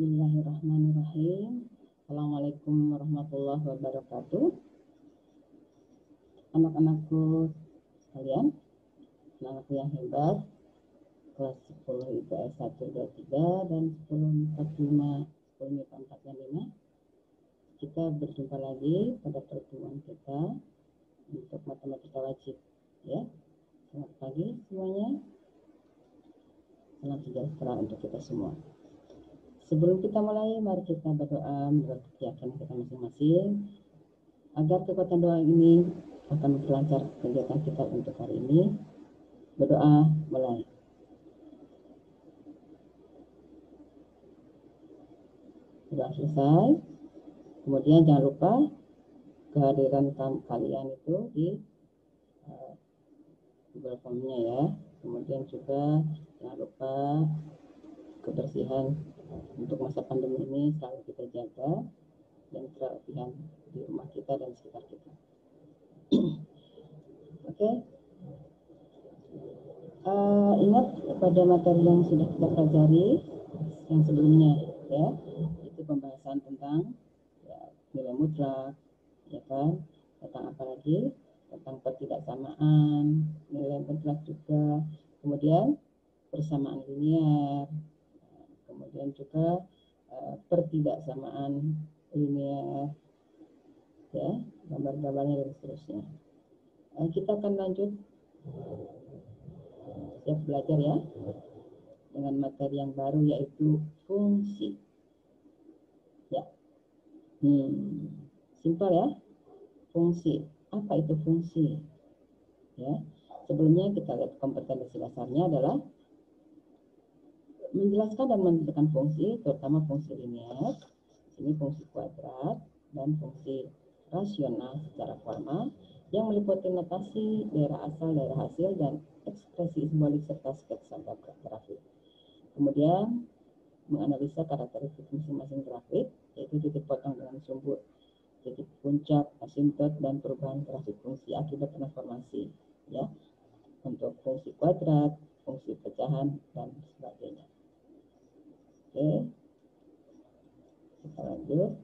Bismillahirrahmanirrahim. Assalamualaikum warahmatullahi wabarakatuh. Anak-anakku sekalian, anak-anakku yang hebat, kelas 10 IPS 1, 2, 3 dan 10, 45, 10 MIPA 4 dan 5. Kita berjumpa lagi pada pertemuan kita untuk matematika wajib, ya. Selamat pagi semuanya. Salam sejahtera untuk kita semua. Sebelum kita mulai, mari kita berdoa menurut keyakinan kita masing-masing agar kekuatan doa ini akan memperlancar kegiatan kita untuk hari ini. Berdoa mulai. Sudah selesai. Kemudian jangan lupa kehadiran kalian itu di Google Form-nya ya. Kemudian juga jangan lupa kebersihan untuk masa pandemi ini selalu kita jaga dan kerapihan di rumah kita dan sekitar kita. Oke. Ingat pada materi yang sudah kita pelajari yang sebelumnya ya, itu pembahasan tentang ya, nilai mutlak, ya kan, tentang apa lagi, tentang pertidaksamaan, nilai mutlak juga, kemudian persamaan linear, kemudian juga pertidaksamaan linear, ya, gambar-gambarnya dan seterusnya. Kita akan lanjut siap belajar ya dengan materi yang baru yaitu fungsi. Ya, simpel ya, fungsi. Apa itu fungsi? Ya, sebelumnya kita lihat kompetensi dasarnya adalah menjelaskan dan menentukan fungsi, terutama fungsi linear, ini fungsi kuadrat dan fungsi rasional secara formal yang meliputi notasi, daerah asal, daerah hasil, dan ekspresi simbolik serta sketsa grafik. Kemudian menganalisa karakteristik masing-masing grafik, yaitu titik potong dengan sumbu, titik puncak, asintot, dan perubahan grafik fungsi akibat transformasi, ya, untuk fungsi kuadrat, fungsi pecahan, dan sebagainya. Oke, kita lanjut.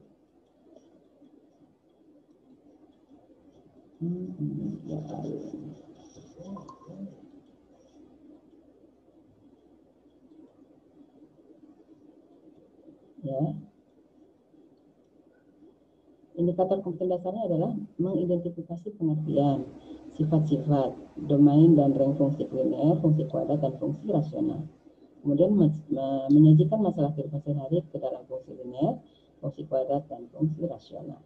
Ya. Indikator kompetensi dasarnya adalah mengidentifikasi pengertian, sifat-sifat, domain dan rank fungsi linear, fungsi kuadrat, dan fungsi rasional. Kemudian menyajikan masalah kehidupan sehari-hari ke dalam fungsi linear, fungsi kuadrat, dan fungsi rasional.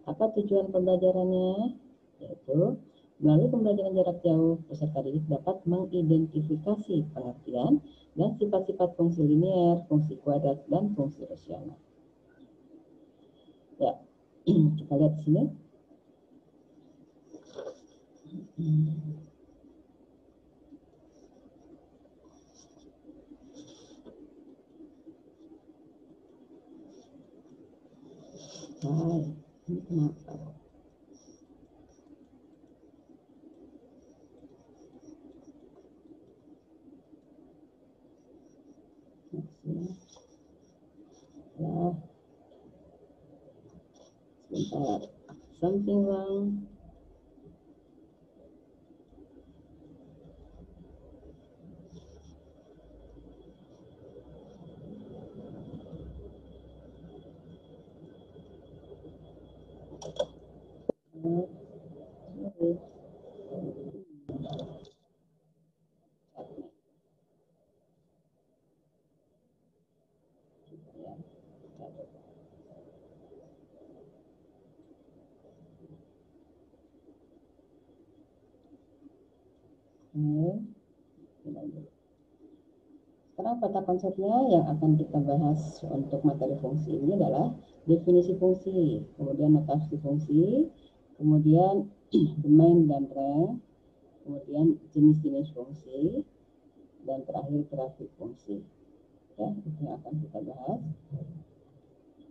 Apa tujuan pembelajarannya? Yaitu melalui pembelajaran jarak jauh, peserta didik dapat mengidentifikasi pengertian dan sifat-sifat fungsi linear, fungsi kuadrat, dan fungsi rasional. Ya, kita lihat di sini. Ini kenapa? Sebentar, something wrong. Sekarang peta konsepnya yang akan kita bahas untuk materi fungsi ini adalah definisi fungsi, kemudian notasi fungsi, kemudian domain dan rank, kemudian jenis-jenis fungsi, dan terakhir grafik fungsi. Ya, itu yang akan kita bahas.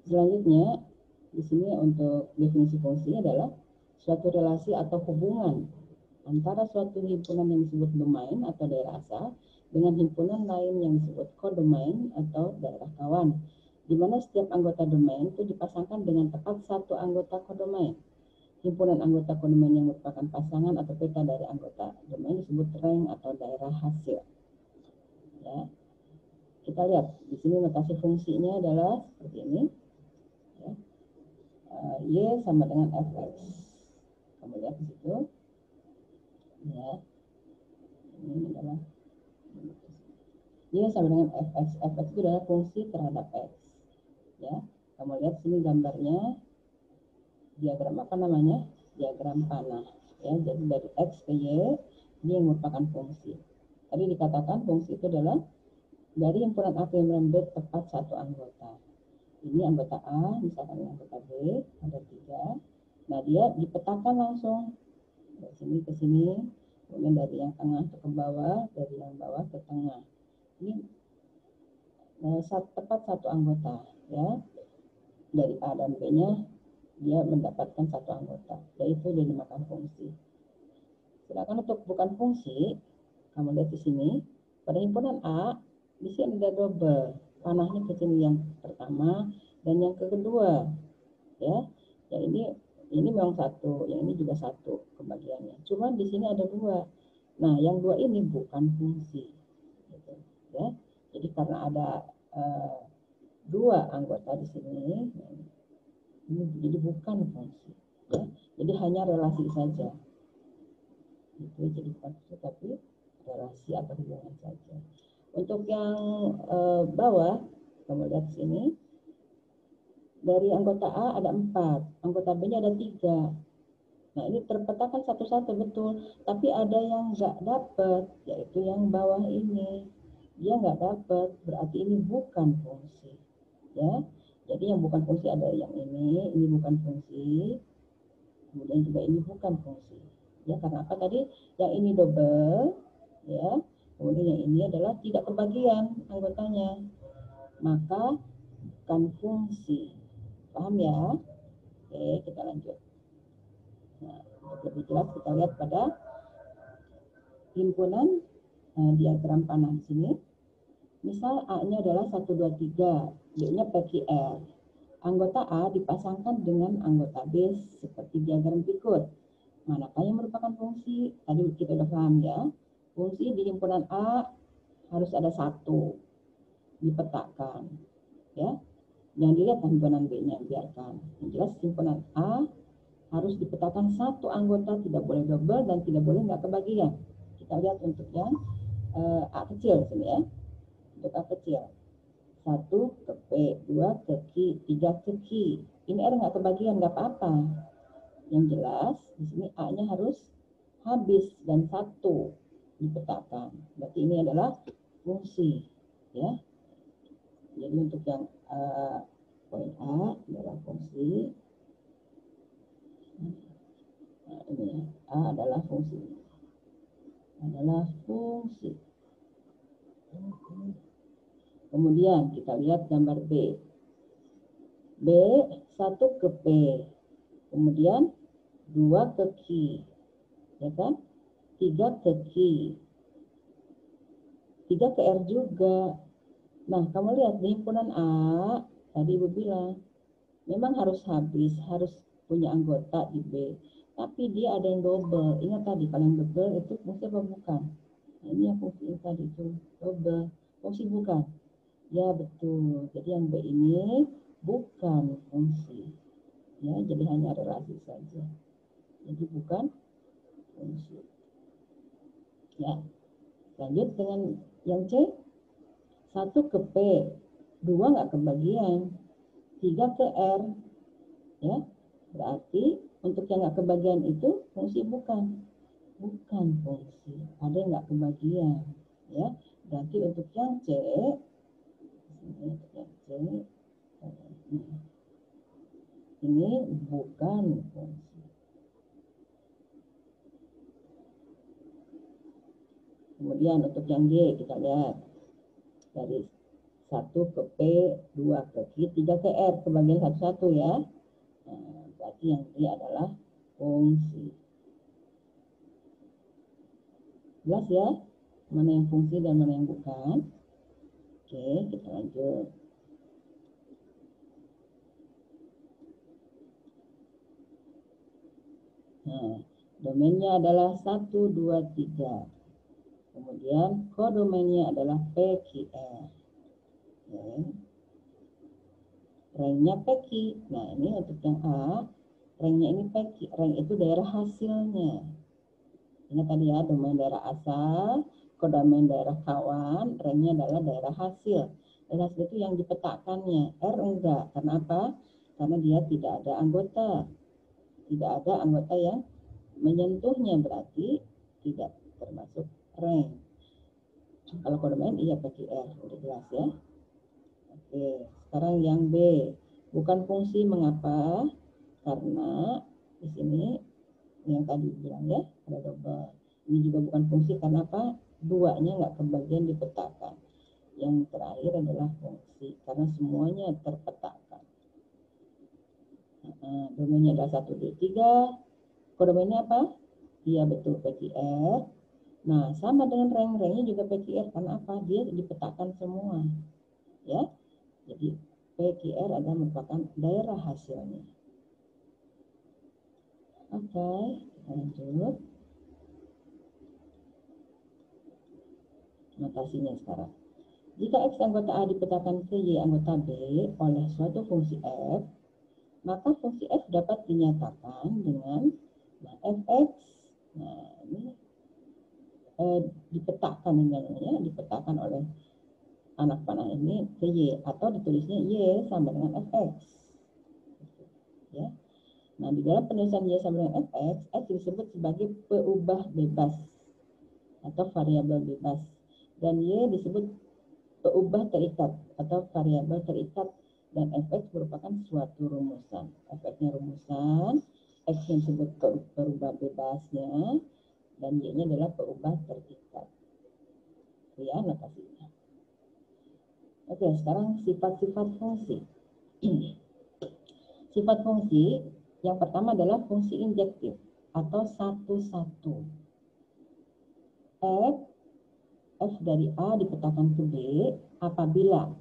Selanjutnya, di sini untuk definisi fungsi adalah suatu relasi atau hubungan antara suatu himpunan yang disebut domain atau daerah asal dengan himpunan lain yang disebut kodomain atau daerah kawan di mana setiap anggota domain itu dipasangkan dengan tepat satu anggota kodomain. Himpunan anggota kodomain yang merupakan pasangan atau peta dari anggota domain disebut rank atau daerah hasil. Ya. Kita lihat di sini notasi fungsinya adalah seperti ini. Ya. Y sama dengan fx. Kamu lihat di situ. Ya. Ini adalah Y sama dengan fx. Fx itu adalah fungsi terhadap x. Ya. Kamu lihat sini gambarnya diagram apa namanya? Diagram panah. Ya, jadi dari x ke y ini yang merupakan fungsi. Tadi dikatakan fungsi itu adalah dari himpunan A ke himpunan B tepat satu anggota. Ini anggota A, misalkan anggota B, ada 3. Nah, dia dipetakan langsung dari sini ke sini, kemudian dari yang tengah ke bawah, dari yang bawah ke tengah. Ini tepat satu anggota, ya. Dari A dan B-nya dia mendapatkan satu anggota, yaitu dinamakan fungsi. Sedangkan untuk bukan fungsi, kamu lihat di sini, pada himpunan A, di sini ada double, panahnya ke sini yang pertama dan yang kedua, ya. Yang ini memang satu, yang ini juga satu pembagiannya. Cuma di sini ada 2. Nah, yang 2 ini bukan fungsi, gitu, ya. Jadi karena ada 2 anggota di sini, ini jadi bukan fungsi, ya. Jadi hanya relasi saja. Itu jadi bukan fungsi tapi relasi atau hubungan saja. Untuk yang bawah, kamu lihat sini, dari anggota A ada 4, anggota B-nya ada 3. Nah, ini terpetakan satu-satu betul, tapi ada yang nggak dapat, yaitu yang bawah ini. Dia nggak dapat, berarti ini bukan fungsi. Ya, jadi yang bukan fungsi ada yang ini bukan fungsi, kemudian juga ini bukan fungsi. Ya, karena apa tadi? Yang ini double, ya. Kemudian yang ini adalah tidak kebagian anggotanya, maka bukan fungsi. Paham ya? Oke, kita lanjut. Nah, untuk lebih jelas kita lihat pada himpunan diagram panah di sini. Misal A-nya adalah 1, 2, 3, B-nya PQR. Anggota A dipasangkan dengan anggota B seperti diagram berikut. Manakah yang merupakan fungsi? Tadi kita sudah paham ya. Fungsi di himpunan A harus ada 1, dipetakan. Ya, yang dilihat himpunan B-nya, biarkan. Yang jelas himpunan A harus dipetakan 1 anggota, tidak boleh double dan tidak boleh nggak kebagian. Kita lihat untuk yang A kecil sini ya. Untuk A kecil, 1 ke P, 2 ke Q, 3 ke Q. Ini R nggak kebagian, nggak apa-apa. Yang jelas di sini A-nya harus habis dan 1 dipetakan. Berarti ini adalah fungsi, ya. Jadi untuk yang poin A adalah fungsi. Nah, ini ya, A adalah fungsi. Kemudian kita lihat gambar B. B 1 ke P, kemudian 2 ke Q, ya kan? 3 ke Q, 3 ke R juga. Nah, kamu lihat di himpunan A, tadi Ibu bilang, memang harus habis, harus punya anggota di B. Tapi dia ada yang double. Ingat tadi, kalau yang double itu fungsi apa bukan? Nah, ini yang fungsi ini tadi itu double. Fungsi bukan? Ya, betul. Jadi yang B ini bukan fungsi. Ya, jadi hanya relasi saja. Jadi bukan fungsi. Ya, lanjut dengan yang C. 1 ke P, 2 nggak kebagian, 3 ke R, ya. Berarti untuk yang nggak kebagian itu fungsi bukan fungsi. Ada yang nggak kebagian, ya. Berarti untuk yang C, ini bukan fungsi. Kemudian untuk yang G kita lihat dari 1 ke P, 2 ke Q, 3 ke R, kebagian satu-satu ya. Nah, berarti yang G adalah fungsi. Jelas ya, mana yang fungsi dan mana yang bukan. Oke, kita lanjut. Nah, domainnya adalah 1, 2, 3. Kemudian kodomainnya adalah PQR. Ya. Ranknya PQ. Nah, ini untuk yang A, ranknya ini PQ. Rank itu daerah hasilnya. Ingat tadi ya, domain daerah asal, kodomain daerah kawan, ranknya adalah daerah hasil. Daerah hasil itu yang dipetakannya. R enggak. Karena apa? Karena dia tidak ada anggota. Tidak ada anggota yang menyentuhnya, berarti tidak termasuk rank. Kalau kodomain iya PQR, udah jelas ya. Oke, sekarang yang B. Bukan fungsi, mengapa? Karena di sini yang tadi bilang ya, ada double. Ini juga bukan fungsi, karena apa? Duanya nggak kebagian dipetakan. Yang terakhir adalah fungsi, karena semuanya terpetakan. Domainnya adalah 1, 2, 3. Kodomainnya apa? Iya betul, PQR. Nah, sama dengan rank-ranknya juga PQR, karena apa? Dia dipetakan semua. Ya, jadi PQR adalah merupakan daerah hasilnya. Oke, kita lanjut. Notasinya sekarang. Jika X anggota A dipetakan ke Y anggota B oleh suatu fungsi F, maka fungsi F dapat dinyatakan dengan Fx. Nah, ini dipetakan ya, dipetakan oleh anak panah ini ke Y, atau ditulisnya Y sama dengan Fx. Ya. Nah, di dalam penulisan Y sama dengan Fx, X disebut sebagai peubah bebas atau variabel bebas, dan Y disebut peubah terikat atau variabel terikat, dan Fx merupakan suatu rumusan. Fx-nya rumusan, X-nya disebut peubah bebasnya, dan Y-nya adalah peubah terikat. Ya, notasinya. Oke, sekarang sifat-sifat fungsi. Sifat fungsi yang pertama adalah fungsi injektif atau satu-satu. F dari A dipetakan ke B apabila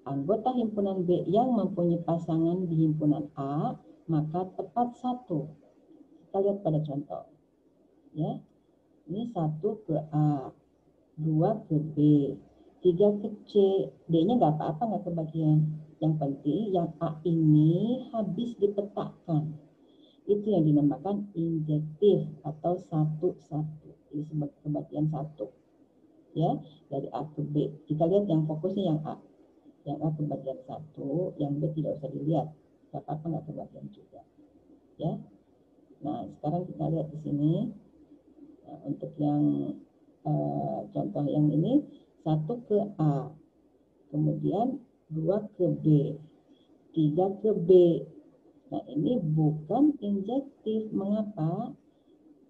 anggota himpunan B yang mempunyai pasangan di himpunan A, maka tepat satu. Kita lihat pada contoh. Ya, ini 1 ke A, 2 ke B, 3 ke C. D-nya nggak apa-apa, nggak kebagian. Yang penting yang A ini habis dipetakan. Itu yang dinamakan injektif atau satu-satu. Ini sebagai kebagian satu. Ya, dari A ke B. Kita lihat yang fokusnya yang A. Yang A kebagian satu, yang B tidak usah dilihat. Gak apa-apa, nggak kebagian juga. Ya. Nah, sekarang kita lihat di sini. Nah, untuk yang contoh yang ini, 1 ke A, kemudian 2 ke B, 3 ke B. Nah, ini bukan injektif. Mengapa?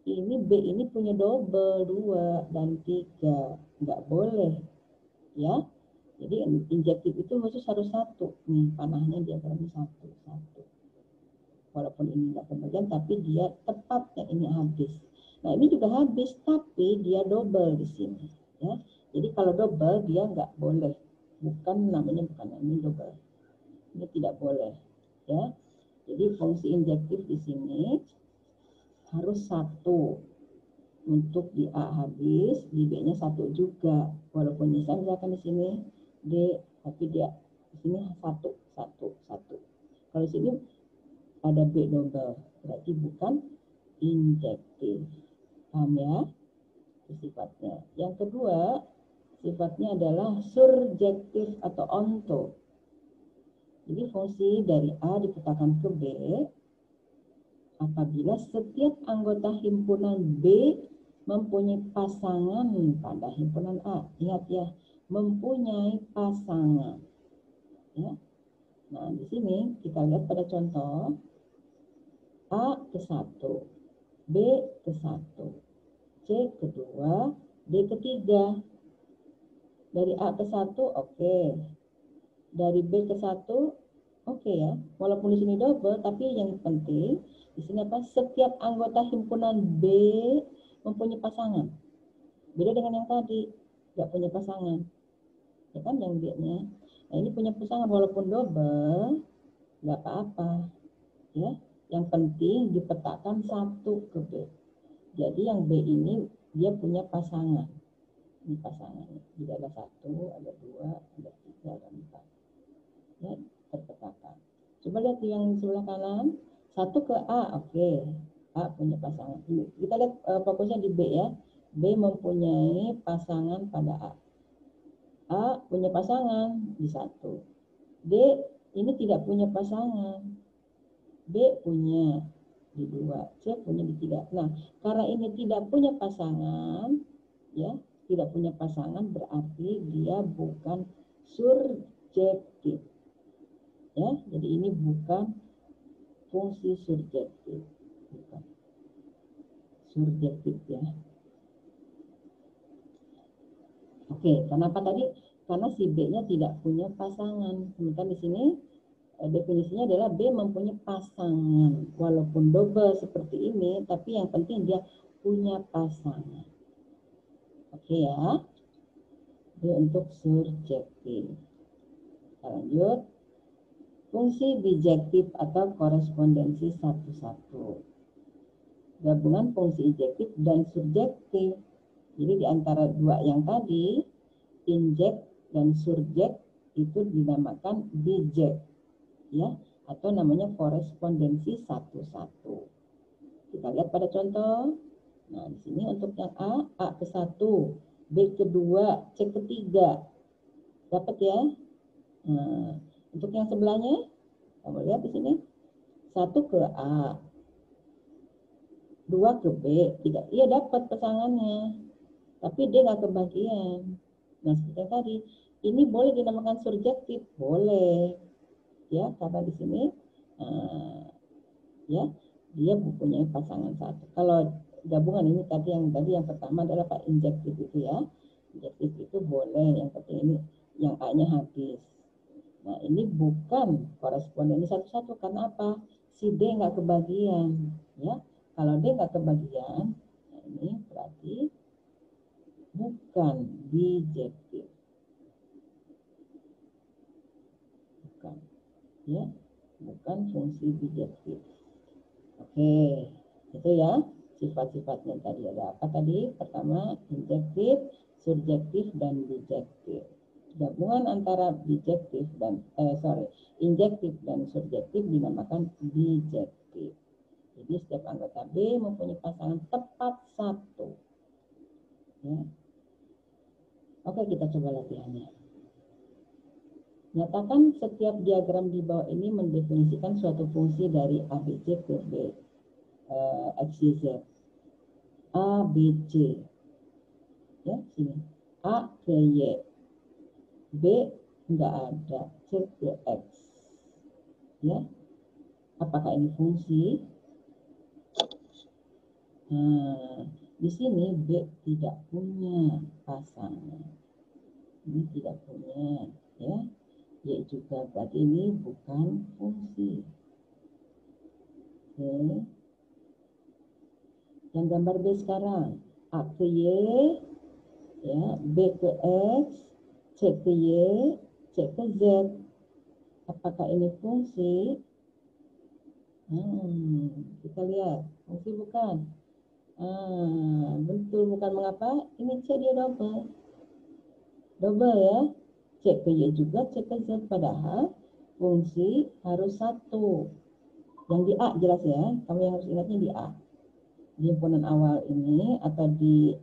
Ini B ini punya double 2 dan 3. Nggak boleh. Ya. Jadi injektif itu khusus harus satu. Nih, panahnya diagramnya satu. Walaupun ini nggak kebagian, tapi dia tepatnya ini habis. Nah, ini juga habis, tapi dia double di sini. Ya. Jadi kalau double dia nggak boleh. Bukan ini double. Ini tidak boleh. Ya. Jadi fungsi injektif di sini harus satu. Untuk di A habis, di B-nya satu juga. Walaupun misalkan di sini D, tapi dia di sini satu. Kalau di sini ada B double, berarti bukan injektif. Paham ya? Itu sifatnya. Yang kedua, sifatnya adalah surjektif atau onto. Jadi fungsi dari A dipetakan ke B apabila setiap anggota himpunan B mempunyai pasangan pada himpunan A. Ingat ya, mempunyai pasangan. Ya. Nah, di sini kita lihat pada contoh A ke 1, B ke 1, C ke 2, D ke 3. Dari A ke 1, oke. Dari B ke 1, oke ya. Walaupun di sini double, tapi yang penting di sini apa? Setiap anggota himpunan B mempunyai pasangan. Beda dengan yang tadi, nggak punya pasangan. Ya kan yang B-nya. Nah, ini punya pasangan walaupun double, nggak apa-apa. Ya. Yang penting dipetakan 1 ke B. Jadi yang B ini dia punya pasangan. Ini pasangannya. Jadi ada 1, ada 2, ada 3, ada 4. Ya, terpetakan. Coba lihat yang sebelah kanan. 1 ke A, oke. A punya pasangan. Kita lihat fokusnya di B ya. B mempunyai pasangan pada A. A punya pasangan di 1. D ini tidak punya pasangan. B punya di 2, C punya di 3. Nah, karena ini tidak punya pasangan, ya, tidak punya pasangan berarti dia bukan surjektif. Ya, jadi ini bukan fungsi surjektif. Bukan surjektif ya. Oke, kenapa tadi? Karena si B-nya tidak punya pasangan. Sementara di sini definisinya adalah B mempunyai pasangan. Walaupun double seperti ini, tapi yang penting dia punya pasangan. Oke ya. B untuk surjektif. Kita lanjut. Fungsi bijektif atau korespondensi satu-satu. Gabungan fungsi injektif dan surjektif. Jadi di antara dua yang tadi, injek dan surjek itu dinamakan bijek, ya, atau namanya korespondensi satu-satu. Kita lihat pada contoh. Nah, di sini untuk yang A ke 1, B ke 2, C ke 3. Dapat ya? Nah, untuk yang sebelahnya, kamu lihat di sini. 1 ke A, 2 ke B, 3. Iya dapat pasangannya. Tapi dia nggak kebagian. Nah, seperti tadi, ini boleh dinamakan surjektif, boleh, ya, karena di sini, ya, dia mempunyai pasangan 1. Kalau gabungan ini tadi yang pertama adalah Pak injektif itu ya, injektif itu boleh. Yang penting ini yang A-nya habis. Nah, ini bukan koresponden satu-satu karena apa? Si D nggak kebagian, ya. Kalau D nggak kebagian, nah ini berarti bukan bijektif, bukan, ya, bukan fungsi bijektif. Oke, itu ya sifat-sifatnya tadi. Ada apa tadi? Pertama, injektif, surjektif, dan bijektif. Gabungan antara bijektif dan injektif dan surjektif dinamakan bijektif. Jadi setiap anggota B mempunyai pasangan tepat 1. Ya. Oke, kita coba latihannya. Nyatakan setiap diagram di bawah ini mendefinisikan suatu fungsi dari ABC ke B, X, Y, Z. A, B, C. Ya, sini. A ke Y. B enggak ada. C ke X. Ya. Apakah ini fungsi? Nah, di sini B tidak punya pasangan. Ini tidak punya, ya. Y juga berarti ini bukan fungsi. Oke. Yang gambar B sekarang, A ke Y, ya, B ke X, C ke Y, C ke Z. Apakah ini fungsi? Kita lihat, fungsi bukan. Betul bukan. Mengapa? Ini C dia double. Double ya. C ke Y juga, C ke Z. Padahal fungsi harus 1. Yang di A jelas ya. Kamu yang harus ingatnya di A. Di himpunan awal ini atau di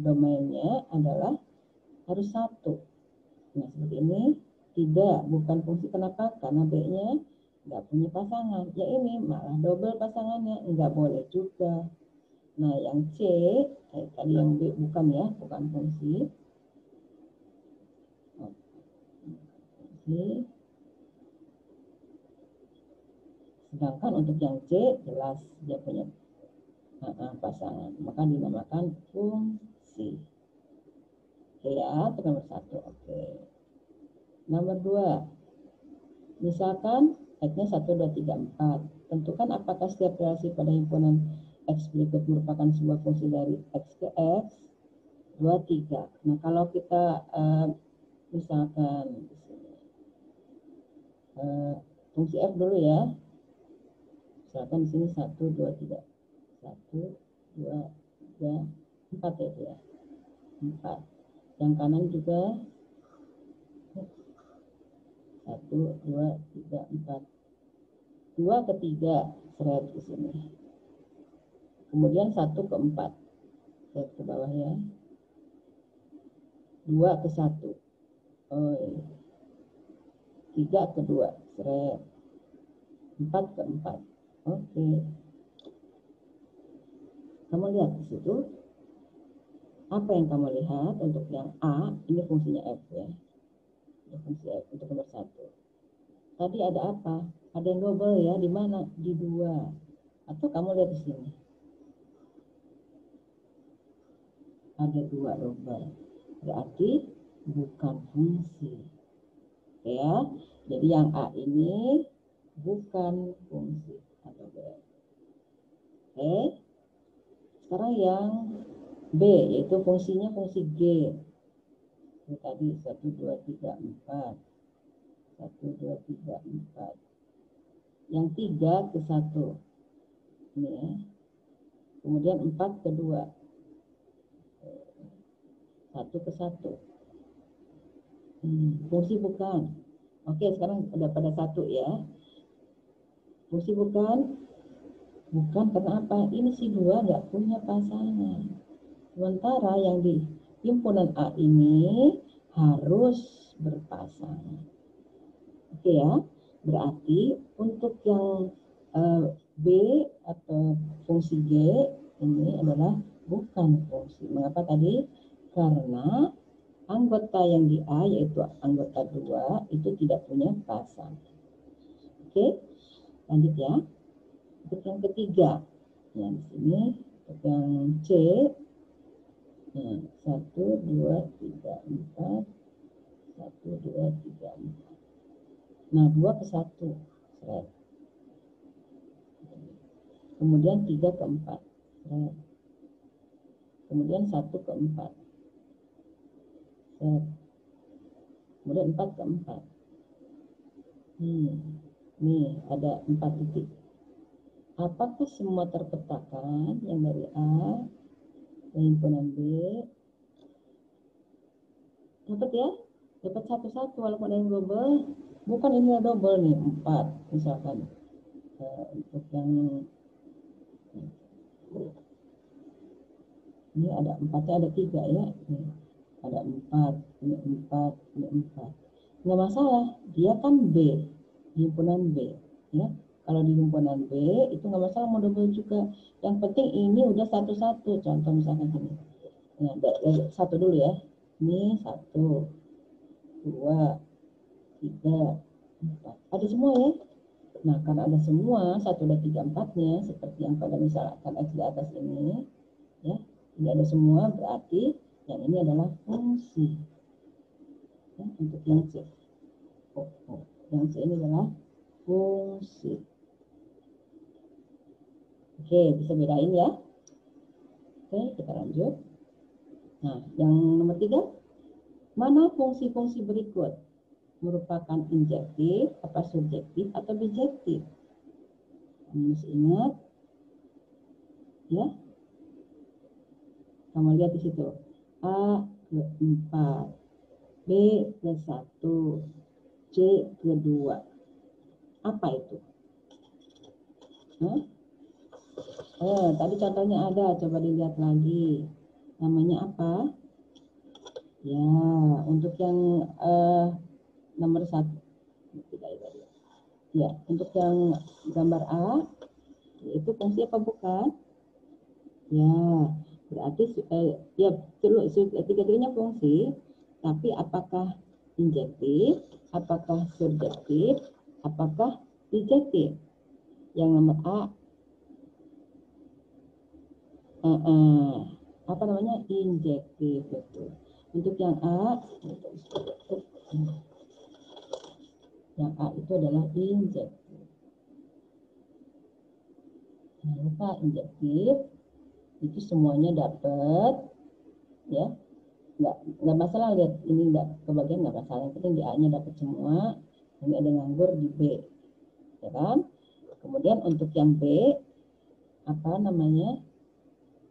domainnya adalah harus 1. Nah, seperti ini. Tidak, bukan fungsi. Kenapa? Karena B-nya nggak punya pasangan. Ya ini malah double pasangannya. Nggak boleh juga. Nah, yang C, tadi yang B bukan ya, bukan fungsi. Fungsi. Sedangkan untuk yang C, jelas dia punya pasangan. Maka dinamakan fungsi. Oke ya, itu nomor 1. Oke. Nomor 2. Misalkan X-nya 1, 2, 3, 4. Tentukan apakah setiap relasi pada himpunan X berikut merupakan sebuah fungsi dari X ke X, 2, 3. Nah, kalau kita misalkan fungsi F dulu ya. Misalkan di sini 1, 2, 3. 1, 2, 3, 4 ya itu ya. 4. Yang kanan juga 1, 2, 3, 4. 2 ke 3 seret di sini. Kemudian 1 ke 4. Seret ke bawah ya. 2 ke 1. Oh, 3 ke 2 seret. 4 ke 4. Oke. Kamu lihat di situ. Apa yang kamu lihat untuk yang A, ini fungsinya F ya. Ini fungsi F untuk nomor 1. Tadi ada apa? Ada yang double ya, di mana? Di 2. Atau kamu lihat di sini. Ada 2 double. Berarti bukan fungsi. Oke ya. Jadi yang A ini bukan fungsi atau B. Oke. Sekarang yang B, yaitu fungsinya fungsi G. Ini tadi 1, 2, 3, 4. 1, 2, 3, 4. Yang 3 ke 1. Ini ya. Kemudian 4 ke 2. 1 ke 1. Fungsi bukan. Oke, sekarang udah pada 1 ya. Fungsi bukan. Bukan karena apa? Ini si 2 nggak punya pasangan. Sementara yang di himpunan A ini harus berpasangan. Oke ya. Berarti untuk yang B atau fungsi G ini adalah bukan fungsi. Mengapa tadi? Karena anggota yang di A yaitu anggota 2 itu tidak punya pasangan. Oke, lanjut ya. Untuk yang ketiga, nah di sini untuk yang C, 1, 2, 3, 4, 1, 2, 3, 4. Nah 2 ke 1, seret. Kemudian 3 ke 4, seret. Kemudian 1 ke 4, seret. Kemudian 4 ke 4. Nih ada 4 titik. Apakah semua terpetakan yang dari A ke himpunan B? Dapat ya? Dapat satu-satu walaupun ada yang double. Bukan ini ada double nih, 4 misalkan. Untuk yang ini ada 4-nya ada 3 ya. Nih, ada 4, ini 4, ini 4. Nggak masalah, dia kan B, himpunan B. Ya. Kalau di himpunan B itu nggak masalah mau double juga. Yang penting ini udah satu-satu. Contoh misalkan gini. Nah, satu dulu ya. Ini 1, 2, 3, 4. Ada semua ya. Nah, karena ada semua 1, 2, 3, 4-nya seperti yang pada misalkan X di atas ini, ya. Ini ada semua berarti yang ini adalah fungsi. Ya, untuk yang C. Yang C ini adalah fungsi. Oke, bisa bedain ya. Oke, kita lanjut. Nah, yang nomor 3, mana fungsi-fungsi berikut merupakan injektif, apa subjektif atau bijektif? Kamu mesti ingat, ya. Kamu lihat di situ. A ke 4, B ke 1, C ke 2. Apa itu? Tadi contohnya ada, coba dilihat lagi. Namanya apa? Ya, untuk yang nomor 1. Ya, untuk yang gambar A, itu fungsi apa bukan? Ya, berarti ya tiga-tiganya fungsi, tapi apakah injektif, apakah subjektif, apakah bijektif? Yang nomor A apa namanya? Injektif, betul. Untuk yang A itu adalah injektif. Jangan lupa injektif itu semuanya dapat, ya. Nggak masalah lihat ini nggak kebagian, nggak masalah. Yang penting di A-nya dapat semua. Ini ada nganggur di B, ya kan? Kemudian untuk yang B, apa namanya?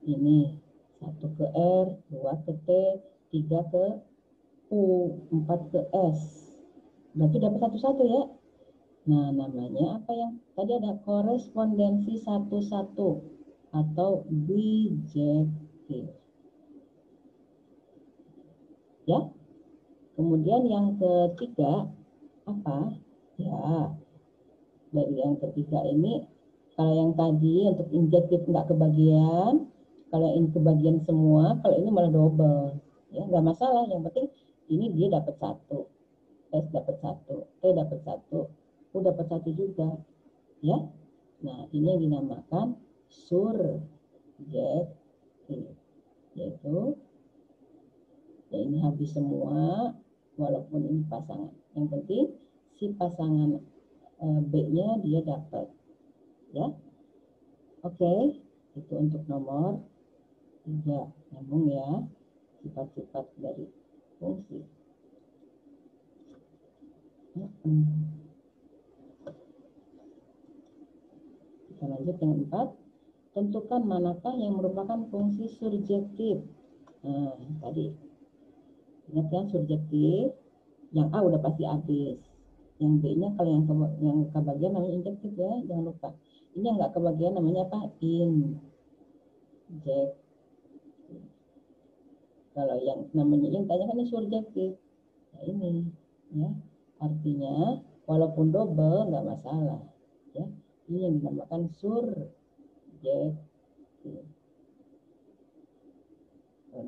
Ini 1 ke R, 2 ke T, 3 ke U, 4 ke S. Berarti dapat satu-satu ya. Nah, namanya apa yang tadi ada korespondensi satu-satu atau bijektif. Ya. Kemudian yang ketiga apa? Ya, dari yang ketiga ini, kalau yang tadi untuk injektif nggak kebagian, kalau ini kebagian semua, kalau ini malah double. Ya, nggak masalah. Yang penting ini dia dapat 1. S dapat 1, T dapat 1, U dapat 1 juga, ya. Nah, ini yang dinamakan surjektif, yaitu ya ini habis semua, walaupun ini pasangan. Yang penting si pasangan B-nya dia dapat, ya. Oke, itu untuk nomor 3, nyambung ya, sifat-sifat dari fungsi. Kita lanjut dengan 4. Tentukan manakah yang merupakan fungsi surjektif. Nah, tadi ingat ya, surjektif. Yang A udah pasti habis. Yang B-nya kalau yang kebagian namanya injektif ya, jangan lupa. Ini yang nggak kebagian namanya apa? Injektif. Kalau yang namanya yang tanya kan surjektif. Nah, ini ya. Artinya walaupun double nggak masalah ya. Ini yang dinamakan surjektif.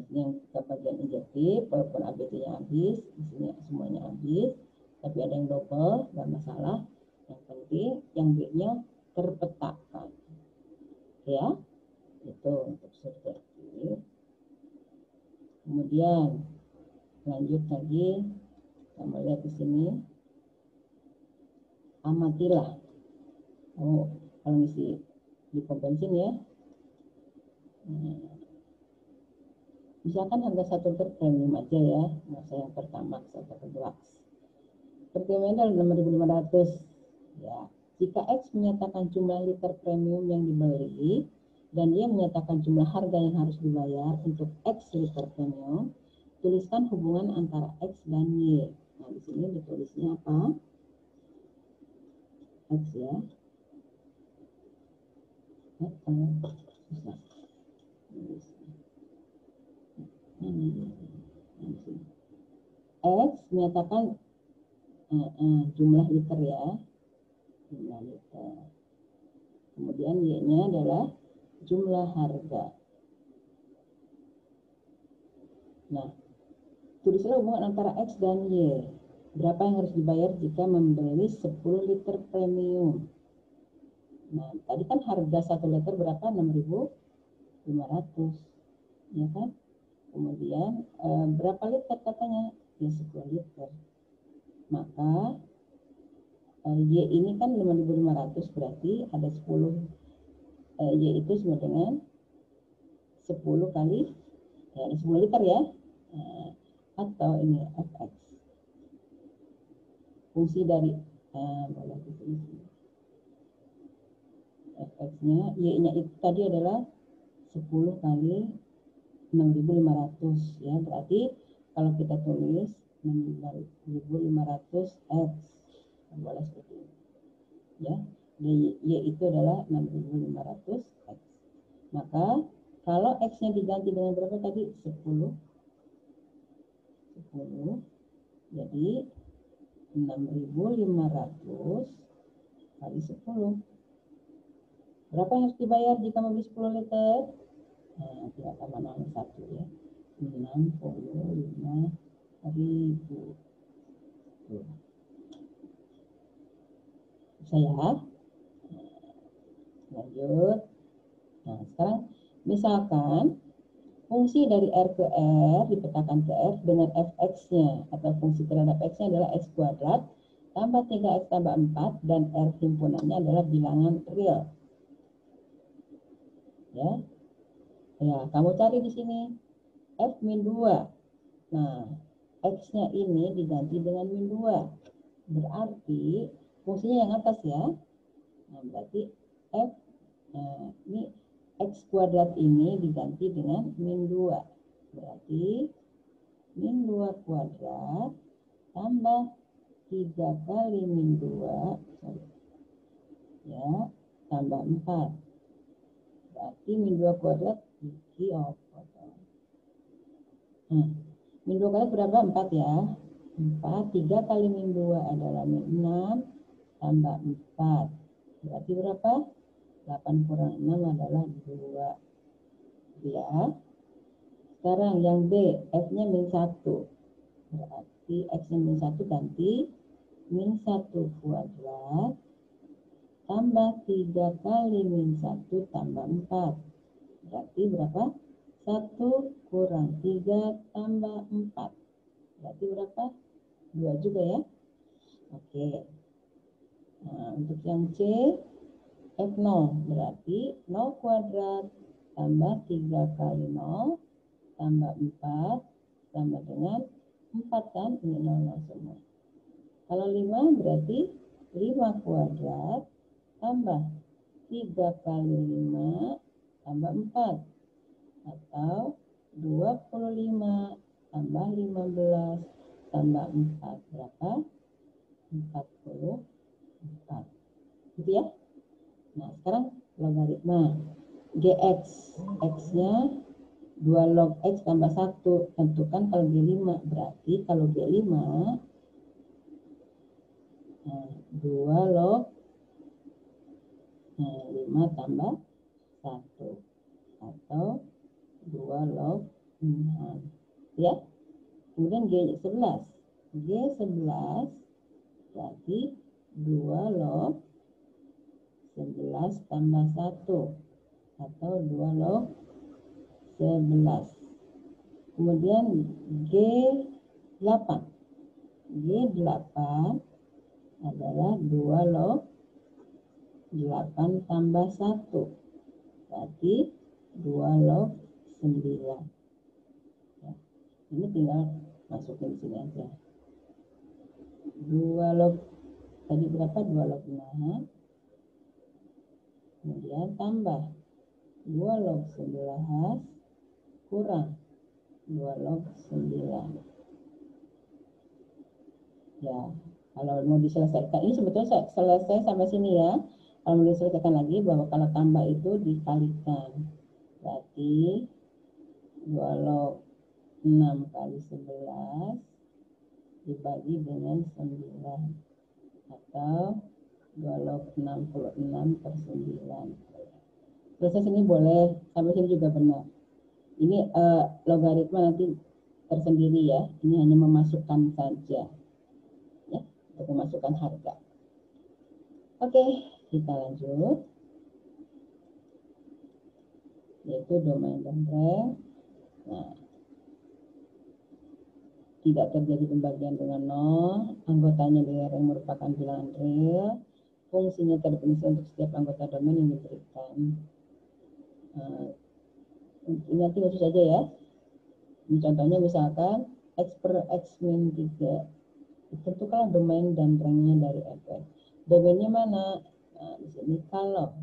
Yang bagian injektif walaupun ABC-nya habis, isinya semuanya habis, tapi ada yang double nggak masalah. Yang penting yang B-nya terpetakan. Ya, itu untuk surjektif. Kemudian lanjut lagi, kita melihat di sini. Amatilah. Kalau ngisi di pom bensin ya. Misalkan harga 1 liter premium aja ya. Nah, saya yang pertama atau kedua. Pertimbangan 6.500. Ya. Jika X menyatakan jumlah liter premium yang dibeli dan Y menyatakan jumlah harga yang harus dibayar untuk X liter premium, tuliskan hubungan antara X dan Y. Nah, di sini ditulisnya apa? X ya. Susah. X menyatakan jumlah liter ya. Jumlah liter. Kemudian Y-nya adalah jumlah harga. Nah, tulislah hubungan antara X dan Y. Berapa yang harus dibayar jika membeli 10 liter premium? Nah, tadi kan harga 1 liter berapa? 6.500. Ya kan? Kemudian berapa liter katanya? Ya 10 liter. Maka Y ini kan 5.500, berarti ada 10. Y itu sama dengan 10 kali 10 liter ya. Atau ini Fx. Fungsi dari Fx-nya, Y-nya itu tadi adalah 10 kali 6.500 ya. Berarti kalau kita tulis 6.500 X, boleh seperti ini ya. Y itu adalah 6.500 X. Maka kalau X-nya diganti dengan berapa tadi? 10. Jadi 6.500 kali 10. Berapa yang harus dibayar jika membeli 10 liter? Nah, kita tambah 1 ya. 65.000. Saya lanjut. Nah, sekarang misalkan fungsi dari R ke R dipetakan ke F dengan Fx-nya atau fungsi terhadap X-nya adalah X kuadrat tambah 3X tambah 4 dan R himpunannya adalah bilangan real. Ya. Ya, kamu cari di sini F min 2. Nah, X-nya ini diganti dengan min 2. Berarti fungsinya yang atas ya. Nah, berarti F, ini X kuadrat ini diganti dengan min 2. Berarti min 2 kuadrat tambah 3 kali min 2, ya, tambah 4. Berarti min 2 kuadrat iki apa? Min 2 kuadrat berapa? 4 ya. 4, 3 kali min 2 adalah min 6, tambah 4. Berarti berapa? 8 kurang 6 adalah 2. Ya. Sekarang yang B, F-nya min 1. Berarti X-nya min 1 ganti min 1 kuadrat tambah 3 kali min 1 tambah 4. Berarti berapa? 1 kurang 3 tambah 4. Berarti berapa? 2 juga ya. Oke. Nah, untuk yang C, F0. Berarti 0 kuadrat tambah 3 kali 0 tambah 4 sama dengan 4 kan? Ini 0 semua. Kalau 5 berarti 5 kuadrat tambah 3 kali 5 tambah 4. Atau 25 tambah 15 tambah 4. Berapa? 44. Gitu ya. Nah, sekarang logaritma. GX. X-nya 2 log X tambah 1. Tentukan kalau G5. Berarti kalau G5, 2 log 5 tambah 1. Atau 2 log 6. Ya. Kemudian G11. G11 berarti 2 log 11 tambah 1. Atau 2 log 11. Kemudian G8. G8 adalah 2 log 8 tambah 1. Berarti 2 log 9. Ya. Ini tinggal masukin di sini aja. 2 log, tadi berapa? 2 log 6. Kemudian tambah 2 log 11 kurang 2 log 9. Ya, kalau mau diselesaikan, ini sebetulnya selesai sampai sini ya. Kalau mau diselesaikan lagi, bahwa kalau tambah itu dikalikan. Berarti 2 log 6 kali 11 dibagi dengan 9. Atau 2 log 66 per 9. Proses ini boleh, sampai sini juga benar. Ini logaritma nanti tersendiri ya. Ini hanya memasukkan saja. Ya, untuk memasukkan harga. Oke, kita lanjut. Yaitu domain dan rank. Nah, tidak terjadi pembagian dengan 0. Anggotanya di rank merupakan bilangan real. Fungsinya terdefinisi untuk setiap anggota domain yang diberikan. Ini nanti khusus saja ya. Ini contohnya misalkan X per X min 3. Tentukanlah domain dan ranknya dari fn. Domainnya mana? Nah, di sini kalau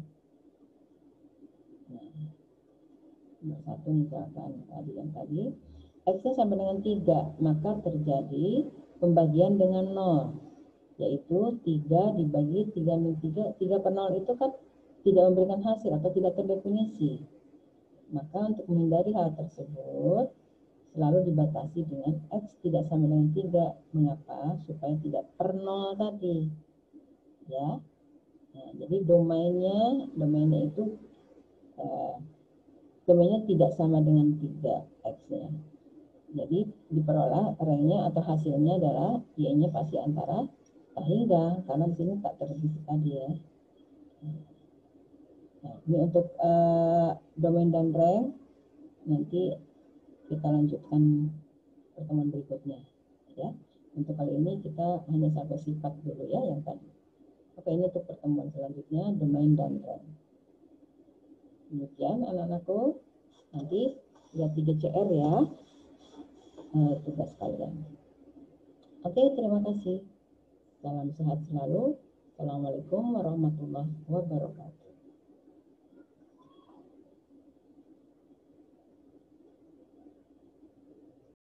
nomor 1 misalkan yang tadi X-nya sama dengan 3, maka terjadi pembagian dengan 0, yaitu 3 dibagi 3 min 3. 3 per 0 itu kan tidak memberikan hasil atau tidak terdefinisi. Maka untuk menghindari hal tersebut selalu dibatasi dengan X tidak sama dengan 3. Mengapa? Supaya tidak per 0 tadi. Ya. Nah, jadi domainnya itu domainnya tidak sama dengan 3 X-nya. Jadi diperoleh ranknya atau hasilnya adalah Y-nya pasti antara tak hingga, karena di sini tak terdefinisi tadi ya. Nah, ini untuk domain dan rank nanti kita lanjutkan pertemuan berikutnya ya. Untuk kali ini kita hanya sampai sifat dulu ya yang tadi. Oke, ini untuk pertemuan selanjutnya domain dan rank. Demikian anak-anakku, nanti lihat 3CR ya, tugas kalian. Oke, terima kasih. Salam sehat selalu. Assalamualaikum warahmatullahi wabarakatuh.